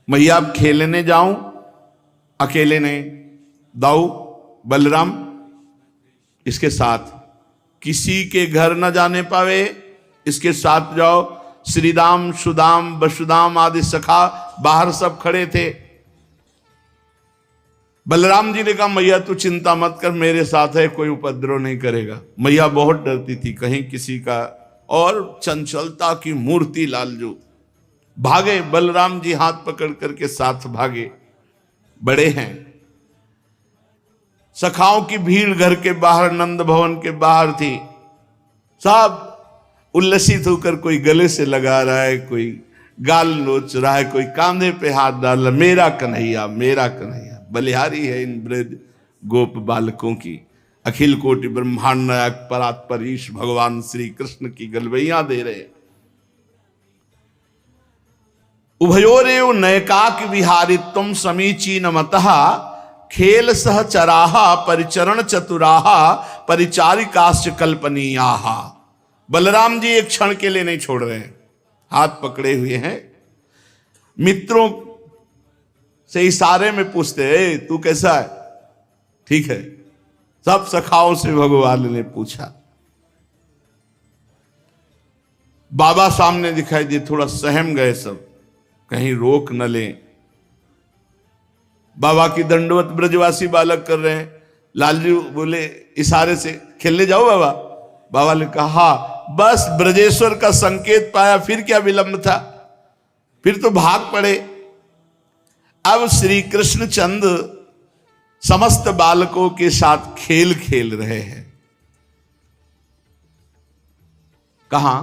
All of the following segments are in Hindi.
मैया अब खेलने जाऊं, अकेले नहीं, दाऊ बलराम इसके साथ, किसी के घर न जाने पावे, इसके साथ जाओ। श्रीदाम सुदाम वसुदाम आदि सखा बाहर सब खड़े थे। बलराम जी ने कहा मैया तू चिंता मत कर, मेरे साथ है, कोई उपद्रव नहीं करेगा। मैया बहुत डरती थी कहीं किसी का, और चंचलता की मूर्ति लालजू। भागे बलराम जी, हाथ पकड़ करके साथ भागे। बड़े हैं, सखाओं की भीड़ घर के बाहर, नंद भवन के बाहर थी। सब उल्लसित होकर, कोई गले से लगा रहा है, कोई गाल नोच रहा है, कोई कांधे पे हाथ डाल रहा, मेरा कन्हैया मेरा कन्हैया। बलिहारी है इन ब्रज गोप बालकों की। अखिल कोटि ब्रह्मांड नायक परात्परीश भगवान श्री कृष्ण की गलवैया दे रहे। उभयोरेव नयकाक विहारित्वम समीचीन मतः खेल सहचराहा परिचरण चतुराहा परिचारिकाश्च कल्पनीयाहा। बलराम जी एक क्षण के लिए नहीं छोड़ रहे हैं, हाथ पकड़े हुए हैं। मित्रों से इशारे में पूछते ए तू कैसा है, ठीक है। सब सखाओं से भगवान ने पूछा। बाबा सामने दिखाई दिए, थोड़ा सहम गए सब, कहीं रोक न लें। बाबा की दंडवत ब्रजवासी बालक कर रहे हैं। लालजी बोले इशारे से खेलने जाओ बाबा। बाबा ने कहा बस ब्रजेश्वर का संकेत पाया, फिर क्या विलंब था, फिर तो भाग पड़े। अब श्री कृष्ण चंद समस्त बालकों के साथ खेल खेल रहे हैं। कहां?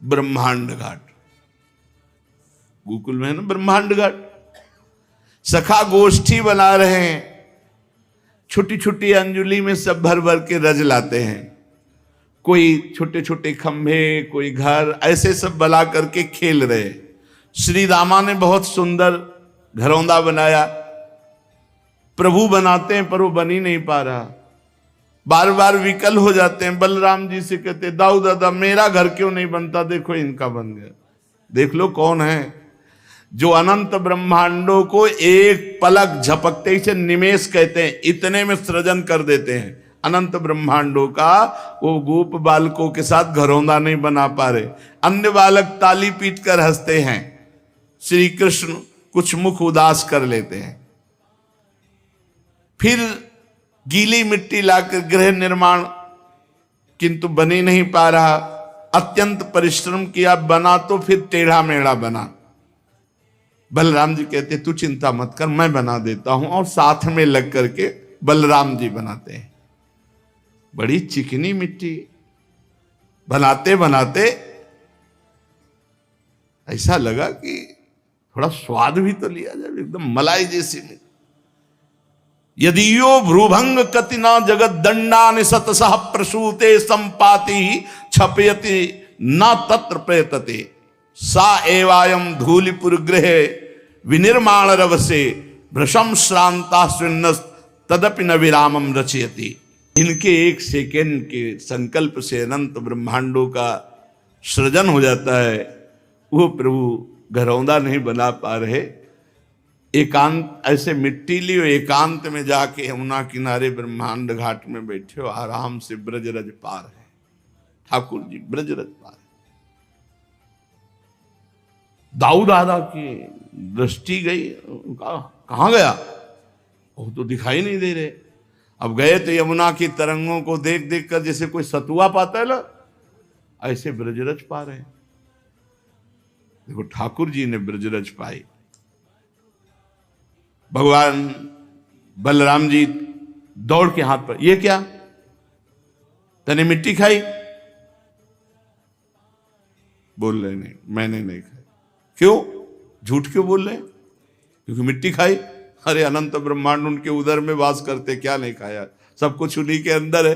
ब्रह्मांड घाट, गोकुल में है ना ब्रह्मांड घाट। सखा गोष्ठी बना रहे हैं, छोटी छोटी अंजुली में सब भर भर के रज लाते हैं। कोई छोटे छोटे खंभे, कोई घर, ऐसे सब बना करके खेल रहे। श्री रामा ने बहुत सुंदर घरौंदा बनाया। प्रभु बनाते हैं पर वो बन ही नहीं पा रहा, बार बार विकल हो जाते हैं। बलराम जी से कहते दाऊ दादा मेरा घर क्यों नहीं बनता, देखो इनका बन गया। देख लो कौन है जो अनंत ब्रह्मांडों को एक पलक झपकते से निमेष कहते हैं, इतने में सृजन कर देते हैं अनंत ब्रह्मांडों का। वो गोप बालकों के साथ घरौंदा नहीं बना पा रहे। अन्य बालक ताली पीट कर हंसते हैं, श्री कृष्ण कुछ मुख उदास कर लेते हैं। फिर गीली मिट्टी लाकर गृह निर्माण, किंतु बन ही नहीं पा रहा। अत्यंत परिश्रम किया, बना तो फिर टेढ़ा मेढ़ा बना। बलराम जी कहते तू चिंता मत कर, मैं बना देता हूं, और साथ में लग करके बलराम जी बनाते हैं। बड़ी चिकनी मिट्टी, बनाते बनाते ऐसा लगा कि थोड़ा स्वाद भी तो लिया जाए, एकदम मलाई जैसी मिट्टी। यदियो भ्रूभंग कतिना जगत दंडा निसत सह प्रसूते संपाति छपयति न तत्र प्रयतते सा एवायम धूलिपुर गृह विनिर्माण रवसे भ्रशम श्रांता स्विन्न तदपि न विरामम रचयति। इनके एक सेकेंड के संकल्प से अनंत ब्रह्मांडों का सृजन हो जाता है। वो प्रभु घरौंदा नहीं बना पा रहे। एकांत ऐसे मिट्टी लियो, एकांत में जाके यमुना किनारे ब्रह्मांड घाट में बैठे हो, आराम से ब्रजरज पार है। ठाकुर जी ब्रजरज पार है। दाऊ दादा की दृष्टि गई, कहां गया, वो तो दिखाई नहीं दे रहे। अब गए तो यमुना की तरंगों को देख देख कर जैसे कोई सतुआ पाता है ना, ऐसे ब्रजरज पा रहे। देखो ठाकुर जी ने ब्रजरज पाई। भगवान बलराम जी दौड़ के हाथ पर, ये क्या तने मिट्टी खाई? बोल रहे नहीं, मैंने नहीं खाई। क्यों झूठ क्यों बोल रहे? क्योंकि मिट्टी खाई। अरे अनंत ब्रह्मांड उनके उदर में वास करते, क्या नहीं खाया? सब कुछ उन्हीं के अंदर है,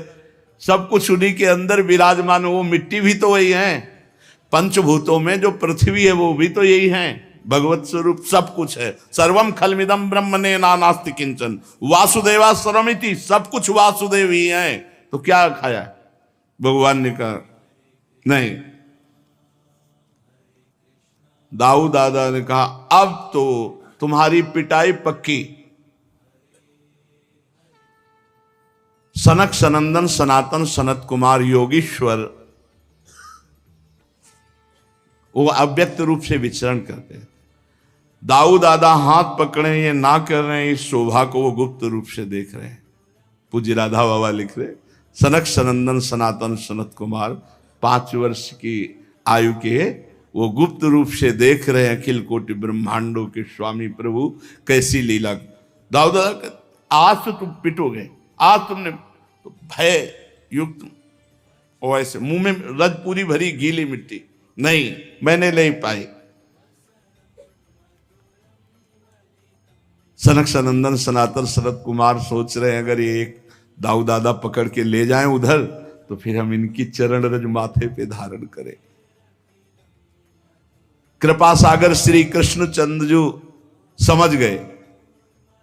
सब कुछ उन्हीं के अंदर विराजमान। वो मिट्टी भी तो वही है, पंचभूतों में जो पृथ्वी है वो भी तो यही है, भगवत स्वरूप सब कुछ है। सर्वम खलमिदम ब्रह्मणे नास्ति किंचन वासुदेवा सर्वमिति, सब कुछ वासुदेव ही है। तो क्या खाया? भगवान ने कहा नहीं, दाऊ दादा ने कहा अब तो तुम्हारी पिटाई पक्की। सनक सनंदन सनातन सनत कुमार योगीश्वर वो अव्यक्त रूप से विचरण करते हैं। दाऊ दादा हाथ पकड़े ये ना कर रहे हैं, इस शोभा को वो गुप्त रूप से देख रहे हैं। पूज्य राधा बाबा लिख रहे, सनक सनंदन सनातन सनत कुमार 5 वर्ष की आयु के वो गुप्त रूप से देख रहे हैं अखिल कोटि ब्रह्मांडों के स्वामी प्रभु कैसी लीला। दाऊ दादा आज तो तुम पिटोगे, आज तुमने तो भय युक्त और ऐसे मुंह में रज पूरी भरी गीली मिट्टी, नहीं मैंने नहीं पाई। सनक सनंदन सनातन सनत कुमार सोच रहे हैं अगर ये एक दाऊ दादा पकड़ के ले जाएं उधर तो फिर हम इनकी चरण रज माथे पे धारण करें। कृपा सागर श्री कृष्ण चंद्र समझ गए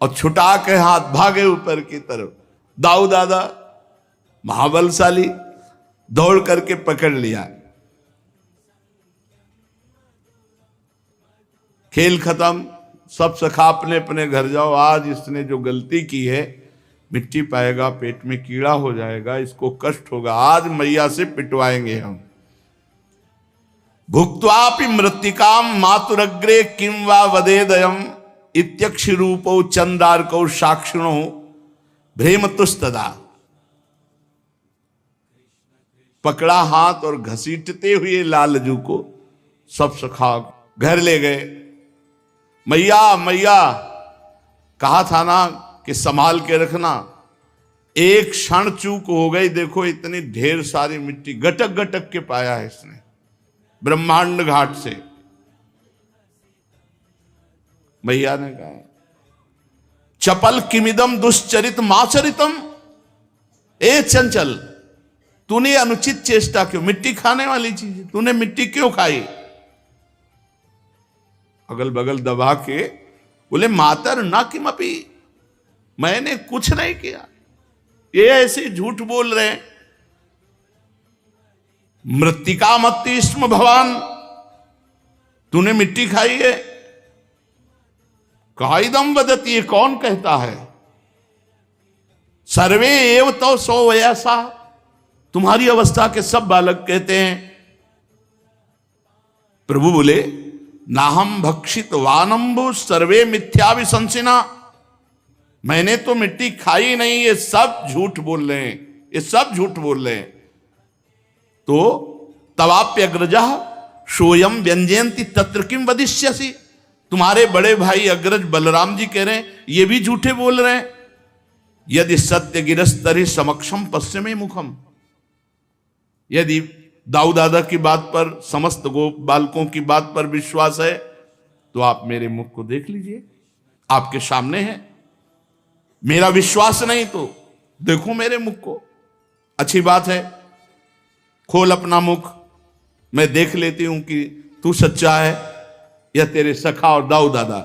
और छुटा के हाथ भागे ऊपर की तरफ। दाऊ दादा महाबलशाली दौड़ करके पकड़ लिया। खेल खत्म, सब सखा अपने अपने घर जाओ। आज इसने जो गलती की है मिट्टी पाएगा, पेट में कीड़ा हो जाएगा, इसको कष्ट होगा, आज मैया से पिटवाएंगे हम। भुक्त्वापि मृत्तिकाम मातुरग्रे किम वा वदेदयम इत्यक्ष रूपो चंदार्कौ साक्षिणो भ्रेमतुस्तदा। पकड़ा हाथ और घसीटते हुए लालजू को सब सखा घर ले गए। मैया मैया कहा था ना कि संभाल के रखना, एक क्षण चूक हो गई, देखो इतनी ढेर सारी मिट्टी गटक गटक के पाया है इसने ब्रह्मांड घाट से। मैया ने कहा चपल किमिदम दुश्चरित माचरितम, ए चंचल तूने अनुचित चेष्टा क्यों, मिट्टी खाने वाली चीज तूने मिट्टी क्यों खाई। अगल बगल दबा के बोले मातर ना किमपि, मैंने कुछ नहीं किया, ये ऐसे झूठ बोल रहे हैं। मृत्तिका मत्ति स्म भवान, तूने मिट्टी खाई है। काइदम वदति, ये कौन कहता है। सर्वे एव तो सो वयसा, तुम्हारी अवस्था के सब बालक कहते हैं। प्रभु बोले नाहम भक्षित वानम्बु सर्वे मिथ्या विशंसिना, मैंने तो मिट्टी खाई नहीं, ये सब झूठ बोल रहे हैं, ये सब झूठ बोल रहे हैं। तो तवाप्यग्रजा सोयम व्यंजयंती तत्र किम वदिष्यसि, तुम्हारे बड़े भाई अग्रज बलराम जी कह रहे हैं ये भी झूठे बोल रहे हैं। यदि सत्य गिरस्तरि समक्षम पश्चिमे मुखम, यदि दाऊ दादा की बात पर, समस्त गोप बालकों की बात पर विश्वास है तो आप मेरे मुख को देख लीजिए, आपके सामने है। मेरा विश्वास नहीं तो देखो मेरे मुख को। अच्छी बात है, खोल अपना मुख, मैं देख लेती हूं कि तू सच्चा है या तेरे सखा और दाऊ दादा।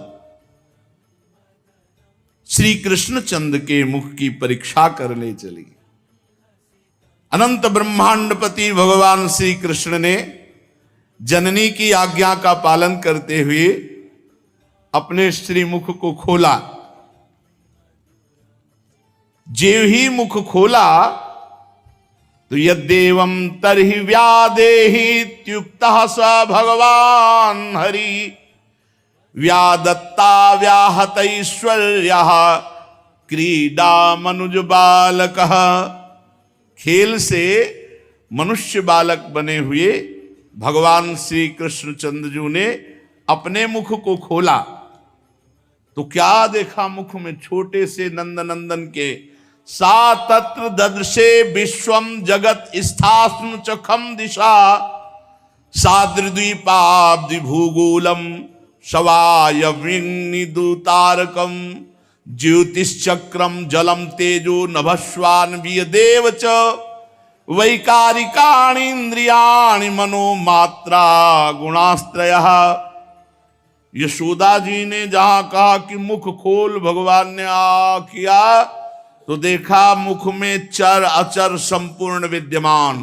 श्री कृष्णचंद्र के मुख की परीक्षा करने चली। अनंत ब्रह्मांडपति भगवान श्री कृष्ण ने जननी की आज्ञा का पालन करते हुए अपने श्रीमुख को खोला। जेव ही मुख खोला तो यद्देवं तरहि व्यादेहीत्युक्तः स भगवान हरि व्यादत्ता व्याहतैश्वर्यः क्रीडा मनुज बालकः। खेल से मनुष्य बालक बने हुए भगवान श्री कृष्णचंद्र जी ने अपने मुख को खोला तो क्या देखा, मुख में छोटे से नंदनंदन के सा तत्र ददृशे विश्वम जगत स्थास्नु चखम दिशा साद्रिद्वीपाब्धि भूगोलम शवायविनिदुतारकम ज्योतिश्चक्रम जलम तेजो नभस्वान्विय देव च वैकारिकाणि इंद्रियाणि मनोमात्रा गुणास्त्रयः। यशोदा जी ने जहां कहा कि मुख खोल, भगवान ने आ किया तो देखा मुख में चर अचर संपूर्ण विद्यमान,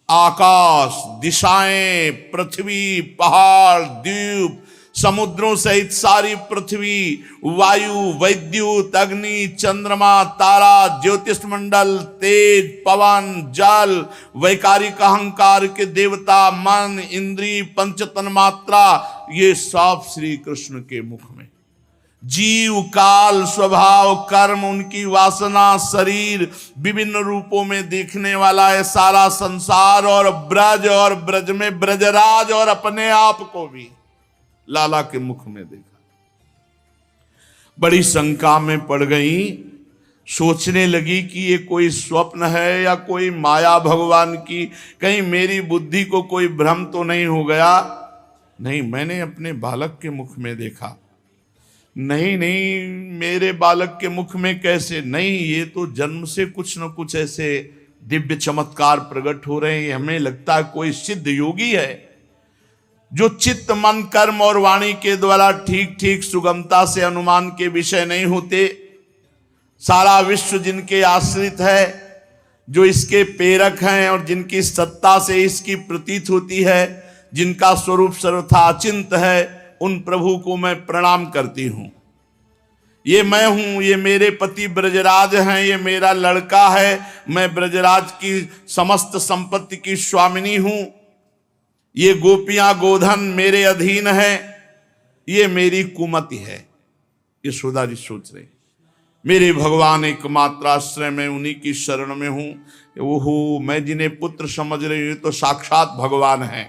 आकाश, दिशाएं, पृथ्वी, पहाड़, द्वीप, समुद्रों सहित सारी पृथ्वी, वायु, वैद्युत, अग्नि, चंद्रमा, तारा, ज्योतिष मंडल, तेज, पवन, जल, वैकारिक अहंकार के देवता, मन, इंद्री, पंच तन्मात्रा, ये सब श्री कृष्ण के मुख में। जीव, काल, स्वभाव, कर्म, उनकी वासना, शरीर, विभिन्न रूपों में देखने वाला है सारा संसार, और ब्रज में ब्रजराज, और अपने आप को भी लाला के मुख में देखा। बड़ी शंका में पड़ गई, सोचने लगी कि ये कोई स्वप्न है या कोई माया भगवान की, कहीं मेरी बुद्धि को कोई भ्रम तो नहीं हो गया। नहीं, मैंने अपने बालक के मुख में देखा। नहीं, मेरे बालक के मुख में कैसे? नहीं, ये तो जन्म से कुछ न कुछ ऐसे दिव्य चमत्कार प्रकट हो रहे हैं। हमें लगता है कोई सिद्ध योगी है जो चित्त, मन, कर्म और वाणी के द्वारा ठीक ठीक सुगमता से अनुमान के विषय नहीं होते। सारा विश्व जिनके आश्रित है, जो इसके प्रेरक हैं और जिनकी सत्ता से इसकी प्रतीत होती है, जिनका स्वरूप सर्वथा अचिंत है, उन प्रभु को मैं प्रणाम करती हूं। ये मैं हूं, ये मेरे पति ब्रजराज हैं, ये मेरा लड़का है, मैं ब्रजराज की समस्त संपत्ति की स्वामिनी हूं। ये गोपियां गोधन मेरे अधीन है, ये मेरी कुमति है। यशोदा जी सोच रहे, मेरे भगवान एकमात्र आश्रय में, उन्हीं की शरण में हूं। ओहो, मैं जिन्हें पुत्र समझ रही हूं तो साक्षात भगवान हैं।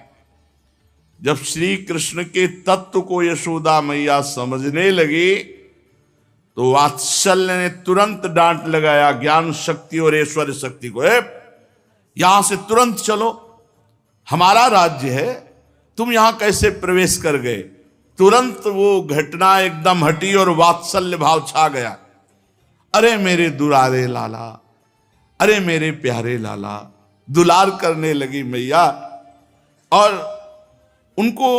जब श्री कृष्ण के तत्व को यशोदा मैया समझने लगी तो वात्सल्य ने तुरंत डांट लगाया ज्ञान शक्ति और ऐश्वर्य शक्ति को, यहां से तुरंत चलो, हमारा राज्य है, तुम यहां कैसे प्रवेश कर गए? तुरंत वो घटना एकदम हटी और वात्सल्य भाव छा गया। अरे मेरे दुलारे लाला, अरे मेरे प्यारे लाला, दुलार करने लगी मैया। और उनको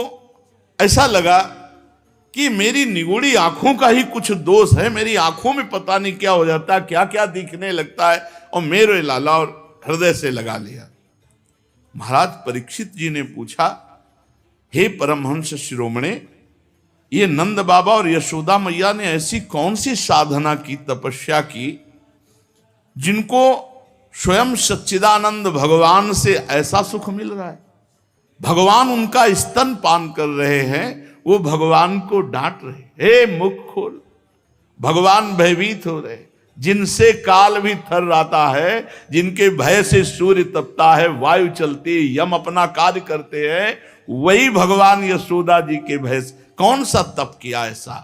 ऐसा लगा कि मेरी निगूढ़ी आंखों का ही कुछ दोष है, मेरी आंखों में पता नहीं क्या हो जाता है, क्या क्या दिखने लगता है, और मेरे लाला और हृदय से लगा लिया। महाराज परीक्षित जी ने पूछा, हे परमहंस शिरोमणे, ये नंद बाबा और यशोदा मैया ने ऐसी कौन सी साधना की, तपस्या की, जिनको स्वयं सच्चिदानंद भगवान से ऐसा सुख मिल रहा है? भगवान उनका स्तन पान कर रहे हैं, वो भगवान को डांट रहे, हे मुख खोल। भगवान भयभीत हो रहे, जिनसे काल भी थर्राता है, जिनके भय से सूर्य तपता है, वायु चलती है, यम अपना कार्य करते हैं, वही भगवान यशोदा जी के भय से कौन सा तप किया ऐसा?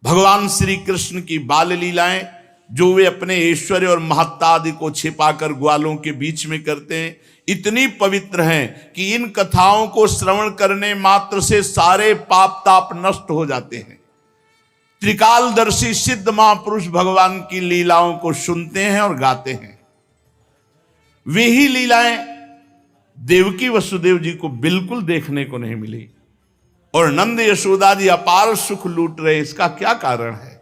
भगवान श्री कृष्ण की बाल लीलाएं जो वे अपने ऐश्वर्य और महत्ता आदि को छिपाकर ग्वालों के बीच में करते हैं, इतनी पवित्र हैं कि इन कथाओं को श्रवण करने मात्र से सारे पाप ताप नष्ट हो जाते हैं। त्रिकालदर्शी सिद्ध महापुरुष भगवान की लीलाओं को सुनते हैं और गाते हैं। वे ही लीलाएं देवकी वसुदेव जी को बिल्कुल देखने को नहीं मिली, और नंद यशोदा जी अपार सुख लूट रहे। इसका क्या कारण है?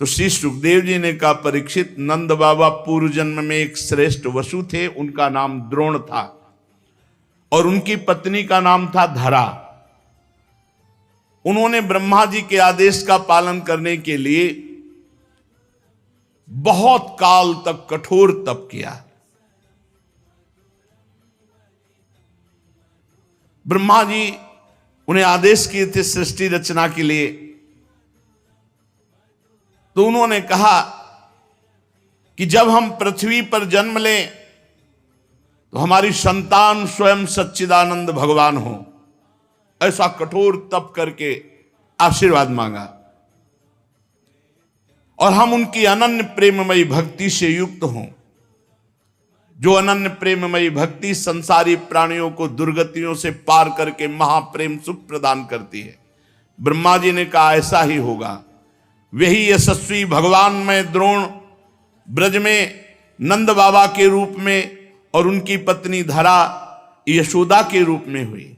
तो श्री सुखदेव जी ने कहा, परीक्षित, नंद बाबा पूर्व जन्म में एक श्रेष्ठ वसु थे, उनका नाम द्रोण था, और उनकी पत्नी का नाम था धरा। उन्होंने ब्रह्मा जी के आदेश का पालन करने के लिए बहुत काल तक कठोर तप किया। ब्रह्मा जी उन्हें आदेश किए थे सृष्टि रचना के लिए, तो उन्होंने कहा कि जब हम पृथ्वी पर जन्म लें तो हमारी संतान स्वयं सच्चिदानंद भगवान हो। ऐसा कठोर तप करके आशीर्वाद मांगा, और हम उनकी अनन्य प्रेममयी भक्ति से युक्त हों। जो अनन्य प्रेममयी भक्ति संसारी प्राणियों को दुर्गतियों से पार करके महाप्रेम सुख प्रदान करती है। ब्रह्मा जी ने कहा ऐसा ही होगा। वही यशस्वी भगवान में द्रोण ब्रज में नंद बाबा के रूप में और उनकी पत्नी धरा यशोदा के रूप में हुई।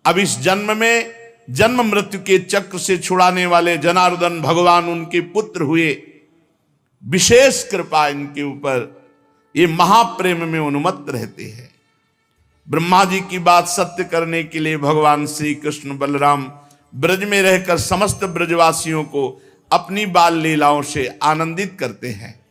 अब इस जन्म में जन्म मृत्यु के चक्र से छुड़ाने वाले जनार्दन भगवान उनके पुत्र हुए। विशेष कृपा इनके ऊपर ये महाप्रेम में उन्मत्त रहते हैं। ब्रह्मा जी की बात सत्य करने के लिए भगवान श्री कृष्ण बलराम ब्रज में रहकर समस्त ब्रजवासियों को अपनी बाल लीलाओं से आनंदित करते हैं।